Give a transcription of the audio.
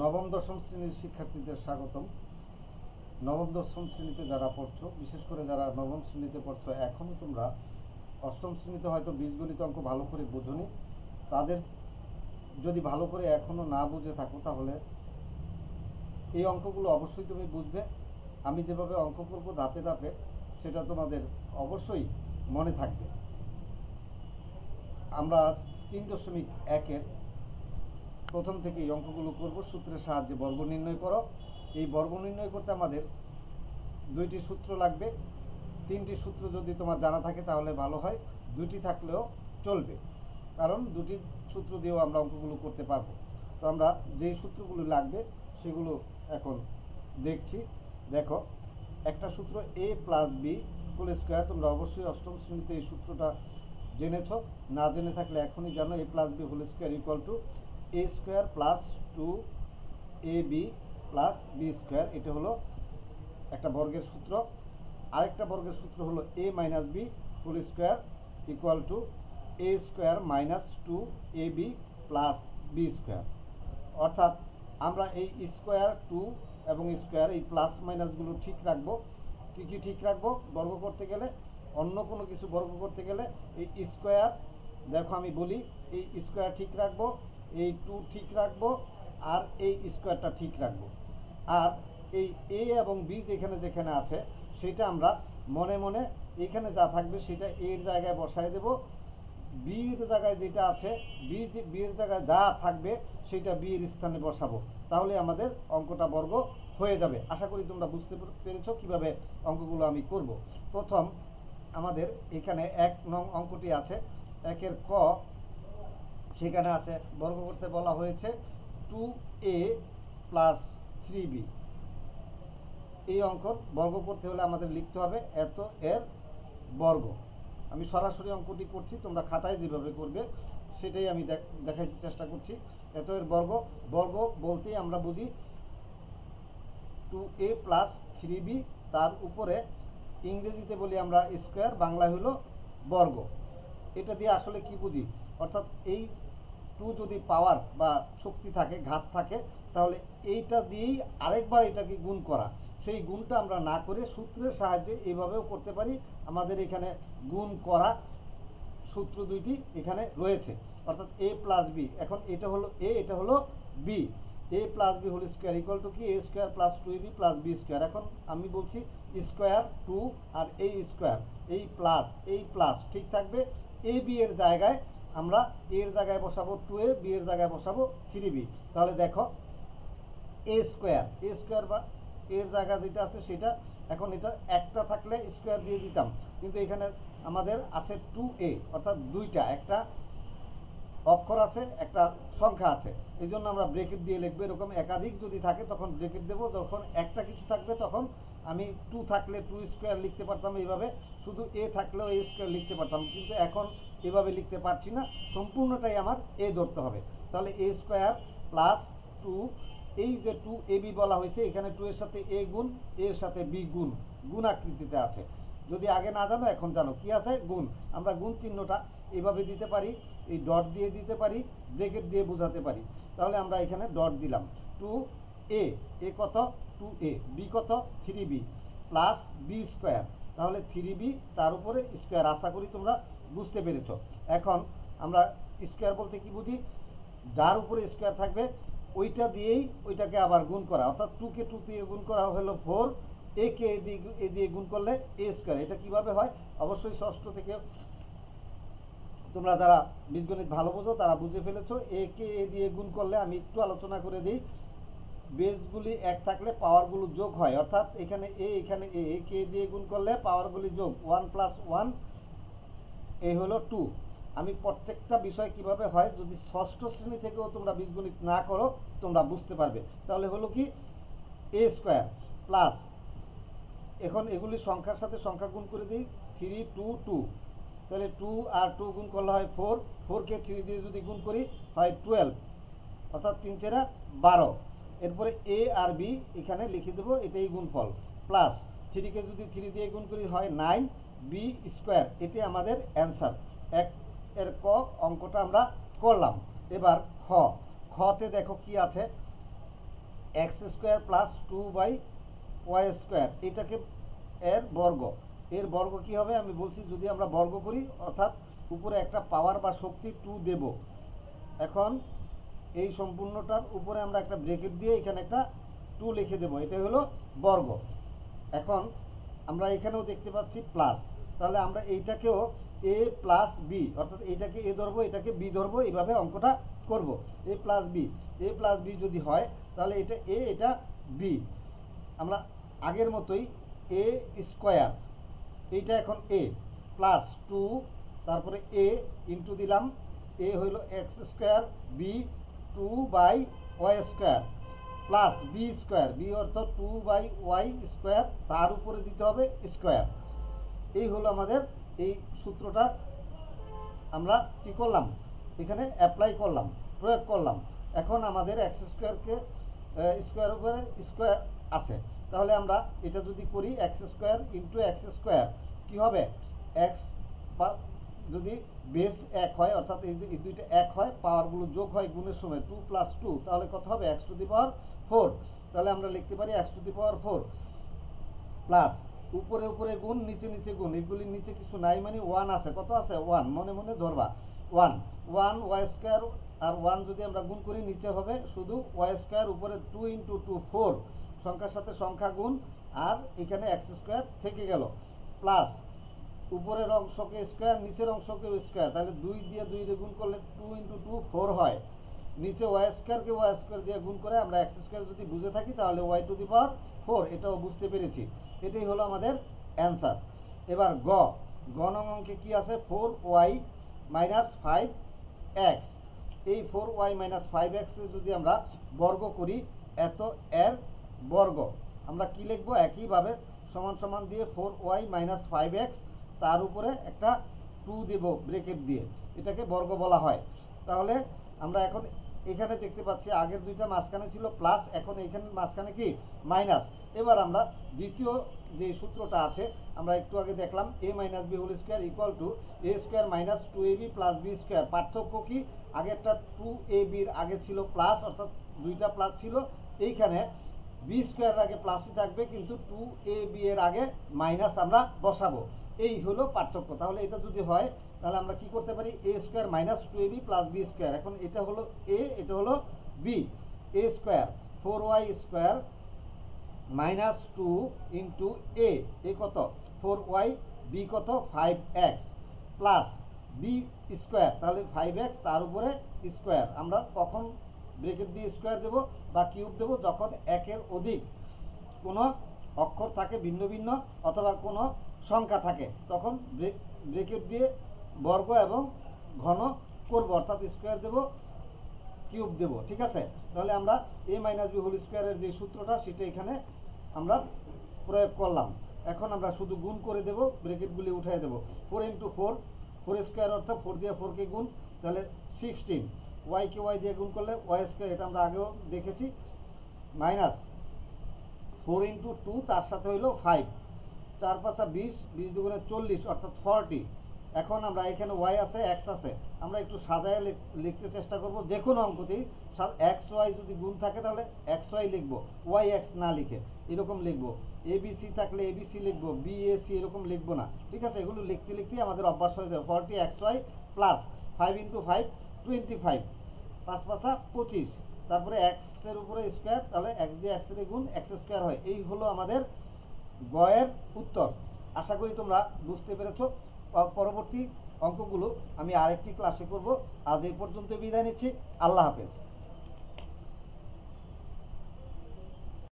নবম দশম শ্রেণীর শিক্ষার্থীদের স্বাগতম। নবম দশম শ্রেণীতে যারা পড়ছো, বিশেষ করে যারা নবম শ্রেণীতে পড়ছো, এখনও তোমরা অষ্টম শ্রেণীতে হয়তো বীজগণিত অঙ্ক ভালো করে বোঝোনি। তাদের যদি ভালো করে এখনও না বুঝে থাকো, তাহলে এই অঙ্কগুলো অবশ্যই তুমি বুঝবে। আমি যেভাবে অঙ্ক করব ধাপে ধাপে, সেটা তোমাদের অবশ্যই মনে থাকবে। আমরা আজ 3.1-এর প্রথম থেকে এই অঙ্কগুলো করব। সূত্রের সাহায্যে বর্গ নির্ণয় করো। এই বর্গ নির্ণয় করতে আমাদের দুইটি সূত্র লাগবে। তিনটি সূত্র যদি তোমার জানা থাকে তাহলে ভালো হয়, দুটি থাকলেও চলবে, কারণ দুটি সূত্র দিয়েও আমরা অঙ্কগুলো করতে পারবো। তো আমরা যেই সূত্রগুলো লাগবে সেগুলো এখন দেখছি। দেখো, একটা সূত্র a plus B whole square. তোমরা অবশ্যই অষ্টম শ্রেণীতে এই সূত্রটা জেনেছ, না জেনে থাকলে এখনই জানো। a plus B whole square equal to a square plus 2ab plus B square. এটা হলো একটা বর্গের সূত্র। আরেকটা বর্গের সূত্র হলো a minus B whole square equal to a square minus 2ab plus B square. অর্থাৎ আমরা এই স্কোয়ার, 2 এবং স্কোয়ার, এই প্লাস মাইনাসগুলো ঠিক রাখবো। কী কী ঠিক রাখবো? বর্গ করতে গেলে, অন্য কোনো কিছু বর্গ করতে গেলে এই স্কোয়ার, দেখো আমি বলি, এই স্কোয়ার ঠিক রাখবো, এই 2 ঠিক রাখবো, আর এই স্কোয়ারটা ঠিক রাখবো। আর এই এ এবং বি যেখানে যেখানে আছে সেটা আমরা মনে মনে এইখানে যা থাকবে সেটা এর জায়গায় বসায় দেব। বির জায়গায় যেটা আছে, বির জায়গায় যা থাকবে সেটা বির স্থানে বসাবো। তাহলে আমাদের অঙ্কটা বর্গ হয়ে যাবে। আশা করি তোমরা বুঝতে পেরেছো কিভাবে অঙ্কগুলো আমি করব। প্রথম আমাদের এখানে 1 নং অঙ্কটি আছে, 1-এর ক। সেখানে আছে বর্গ করতে বলা হয়েছে 2a প্লাস 3b। এই অঙ্ক বর্গ করতে হলে আমাদের লিখতে হবে এত এর বর্গ। আমি সরাসরি অঙ্কটি করছি, তোমরা খাতায় যেভাবে করবে সেটাই আমি দেখাইতে চেষ্টা করছি। এত এর বর্গ। বর্গ বলতেই আমরা বুঝি 2a প্লাস 3b, তার উপরে ইংরেজিতে বলি আমরা স্কোয়ার, বাংলা হলো বর্গ। এটা দিয়ে আসলে কি বুঝি? অর্থাৎ এই 2 যদি পাওয়ার বা শক্তি থাকে, ঘাত থাকে, তাহলে এইটা দিয়েই আরেকবার এটাকে গুণ করা। সেই গুণটা আমরা না করে সূত্রের সাহায্যে এইভাবেও করতে পারি। আমাদের এখানে গুণ করা সূত্র দুইটি এখানে রয়েছে, অর্থাৎ a প্লাস বি। এখন এটা হলো a, এটা হলো B. a plus B whole square equal to কি? a square plus 2ab plus B square. এখন আমি বলছি স্কোয়ার 2 আর এই স্কোয়ার, এই প্লাস ঠিক থাকবে। a b এর জায়গায় আমরা এর জায়গায় বসাবো 2a, বি এর জায়গায় বসাবো 3b। তাহলে দেখো a স্কোয়ার বা এর জায়গা যেটা আছে সেটা, এখন এটা একটা থাকলে স্কোয়ার দিয়ে দিতাম, কিন্তু এখানে আমাদের আছে 2a, অর্থাৎ দুইটা, একটা অক্ষর আছে, একটা সংখ্যা আছে, এই জন্য আমরা ব্রেকেট দিয়ে লিখবো। এরকম একাধিক যদি থাকে তখন ব্রেকেট দেবো। যখন একটা কিছু থাকবে তখন আমি 2 থাকলে 2 স্কোয়ার লিখতে পারতাম এইভাবে, শুধু a থাকলেও a স্কোয়ার লিখতে পারতাম, কিন্তু এখন এভাবে লিখতে পারছি না, সম্পূর্ণটাই আমার a ধরতে হবে। তাহলে a স্কোয়ার প্লাস 2, এই যে 2ab বলা হয়েছে, এখানে 2 এর সাথে a গুণ, এর সাথে b গুণ, গুণ আকৃতিতে আছে। যদি আগে না জানো এখন জানো কি আছে, গুণ। আমরা গুণ চিহ্নটা এভাবে দিতে পারি, এই ডট দিয়ে দিতে পারি, ব্রেকেট দিয়ে বোঝাতে পারি। তাহলে আমরা এখানে ডট দিলাম। 2a, এ কত? 2a, বি কত? 3b plus B square. তাহলে 3b তার উপরে স্কোয়ার। আশা করি তোমরা বুঝতে পেরেছ। এখন আমরা স্কোয়ার বলতে কি বুঝি? যার উপরে স্কোয়ার থাকবে ওইটা দিয়েই ওইটাকে আবার গুণ করা, অর্থাৎ 2কে 2 দিয়ে গুণ করা হলো 4, একে এ দিয়ে গুণ করলে a স্কোয়ার। এটা কিভাবে হয়? অবশ্যই ষষ্ঠ থেকে তোমরা যারা বীজগণিত ভালো বোঝো তারা বুঝে ফেলেছো। একে এ দিয়ে গুণ করলে, আমি একটু আলোচনা করে দিই, বেসগুলি এক থাকলে পাওয়ারগুলো যোগ হয়, অর্থাৎ এখানে এ, এখানে এ, একে এ দিয়ে গুণ করলে পাওয়ারগুলি যোগ, 1 প্লাস 1 এই হলো 2। আমি প্রত্যেকটা বিষয় কিভাবে হয়, যদি ষষ্ঠ শ্রেণী থেকেও তোমরা বীজগণিত না করো তোমরা বুঝতে পারবে। তাহলে হলো কি, a স্কোয়ার প্লাস, এখন এগুলি সংখ্যার সাথে সংখ্যা গুণ করে দিই, 3 2 2, তাহলে 2 আর 2 গুণ করলে হয় 4, 4কে 3 দিয়ে যদি গুণ করি হয় 12, অর্থাৎ 3 4 12। এরপরে a আর b এখানে লিখে দেবো, এটাই গুণফল, প্লাস 3কে যদি 3 দিয়ে গুণ করি হয় 9 বি স্কোয়ার। এটি আমাদের অ্যান্সার। 1-এর ক অঙ্কটা আমরা করলাম। এবার খতে দেখো কি আছে, x square plus 2/y square, এটাকে এর বর্গ। এর বর্গ কি হবে আমি বলছি, যদি আমরা বর্গ করি অর্থাৎ উপরে একটা পাওয়ার বা শক্তি 2 দেব। এখন এই সম্পূর্ণটার উপরে আমরা একটা ব্রেকেট দিয়ে এখানে একটা 2 লিখে দেব, এটা হলো বর্গ। এখন আমরা এখানেও দেখতে পাচ্ছি প্লাস, তাহলে আমরা এইটাকেও এ প্লাস বি, অর্থাৎ এইটাকে এ ধরবো এটাকে বি ধরবো, এইভাবে অঙ্কটা করব। এ প্লাস বি যদি হয় তাহলে এটা এ এটা বি, আমরা আগের মতোই এ স্কোয়ার, এইটা এখন এ প্লাস 2, তারপরে এ ইন্টু দিলাম, এ হইল X square, B 2/y square plus B square, B অর্থ 2/y স্কোয়ার, তার উপরে দিতে হবে স্কোয়ার। এই হলো আমাদের এই সূত্রটা আমরা কী করলাম, এখানে অ্যাপ্লাই করলাম, প্রয়োগ করলাম। এখন আমাদের এক্স স্কোয়ারকে স্কোয়ার উপরে স্কোয়ার আছে, তাহলে আমরা এটা যদি করি x square into x square কী হবে, এক্স বা যদি বেস 1 হয় অর্থাৎ এই যে এই দুইটা 1 হয়, পাওয়ারগুলো যোগ হয় গুণের সময় 2 + 2, তাহলে কত হবে এক্স টু দি পাওয়ার 4। তাহলে আমরা লিখতে পারি x to the power 4 plus উপরে উপরে গুণ নিচে নিচে গুণ, এগুলির নিচে কিছু নাই মানে 1 আছে, কত আছে 1, মনে মনে ধরবা 1 ওয়াই স্কোয়ার, আর 1 যদি আমরা গুণ করি নিচে হবে শুধু ওয়াই স্কোয়ার, উপরে 2 × 2 4, সংখ্যার সাথে সংখ্যা গুণ, আর এখানে এক্স স্কোয়ার থেকে গেল, প্লাস উপরের অংশকে স্কোয়ার নিচের অংশকে স্কোয়ার, তাহলে 2 দিয়ে 2 গুণ করলে 2 × 2 4 হয়, নিচে ওয়াই স্কোয়ারকে ওয়াই স্কোয়ার দিয়ে গুণ করে আমরা এক্স স্কোয়ার যদি বুঝে থাকি তাহলে ওয়াই টু দি পাওয়ার 4, এটাও বুঝতে পেরেছি। এটাই হলো আমাদের অ্যান্সার। এবার গ নং অঙ্কে কী আছে, 4y - 5x, এই 4y - 5x যদি আমরা বর্গ করি এত এর বর্গ, আমরা কি লিখব, একইভাবে সমান সমান দিয়ে 4y - 5x, তার উপরে একটা 2 দেব ব্রেকেট দিয়ে, এটাকে বর্গ বলা হয়। তাহলে আমরা এখন এখানে দেখতে পাচ্ছি আগের দুইটা মাঝখানে ছিল প্লাস, এখন এইখানে মাঝখানে কি মাইনাস। এবার আমরা দ্বিতীয় যে সূত্রটা আছে আমরা একটু আগে দেখলাম, a - b whole square equal to a square minus 2ab plus b square. পার্থক্য কি, আগেরটা 2ab আগে ছিল প্লাস, অর্থাৎ দুইটা প্লাস ছিল, এইখানে বি স্কোয়ার আগে প্লাসই থাকবে কিন্তু 2ab এর আগে মাইনাস আমরা বসাবো, এই হলো পার্থক্য। তাহলে এটা যদি হয় তাহলে আমরা কি করতে পারি, a square minus 2ab plus b square, এখন এটা হলো a এটা হলো b, a square 4y square minus 2 into a, এ কত 4y, b কত 5x প্লাস b স্কোয়ার, তাহলে 5x তার উপরে স্কোয়ার। আমরা কখন ব্রেকেট দিয়ে স্কোয়ার দেব বা কিউব দেব, যখন একের অধিক কোনো অক্ষর থাকে ভিন্ন ভিন্ন অথবা কোনো সংখ্যা থাকে, তখন ব্রেকেট দিয়ে বর্গ এবং ঘন করব, অর্থাৎ স্কোয়ার দেব কিউব দেব, ঠিক আছে। তাহলে আমরা a - b হোল স্কোয়ারের যে সূত্রটা সেটা এখানে আমরা প্রয়োগ করলাম। এখন আমরা শুধু গুণ করে দেব, ব্রেকেটগুলি উঠিয়ে দেব, 4 × 4, 4 স্কোয়ার অর্থাৎ 4 দিয়ে 4কে গুণ, তাহলে 16, ওয়াইকে ওয়াই দিয়ে গুণ করলে ওয়াই স্কোয়ার, এটা আমরা আগেও দেখেছি, মাইনাস 4 × 2, তার সাথে হইল 5, 4 × 5 = 20, 20 × 2 = 40 অর্থাৎ 40। এখন আমরা এখানে ওয়াই আছে এক্স আছে, আমরা একটু সাজায় লিখতে চেষ্টা করব, যে কোনো অঙ্কতেই এক্স ওয়াই যদি গুণ থাকে তাহলে এক্স ওয়াই লিখবো, ওয়াই এক্স না লিখে এরকম লিখবো, এ বি সি থাকলে এ বি সি লিখবো, বি এ সি এরকম লিখবো না, ঠিক আছে। এগুলো লিখতে লিখতেই আমাদের অভ্যাস হয়ে যাবে। 40xy প্লাস 5 × 5 25, 5 × 5 = 25, তারপরে এক্সের উপরে স্কোয়ার, তাহলে এক্স দিয়ে এক্সের গুণ এক্স স্কোয়ার হয়। এই হলো আমাদের গয়ের উত্তর। আশা করি তোমরা বুঝতে পেরেছো। পরবর্তী অঙ্কগুলো আমি আরেকটি ক্লাসে করব। আজ এই পর্যন্ত বিদায় নিচ্ছি। আল্লাহ হাফেজ।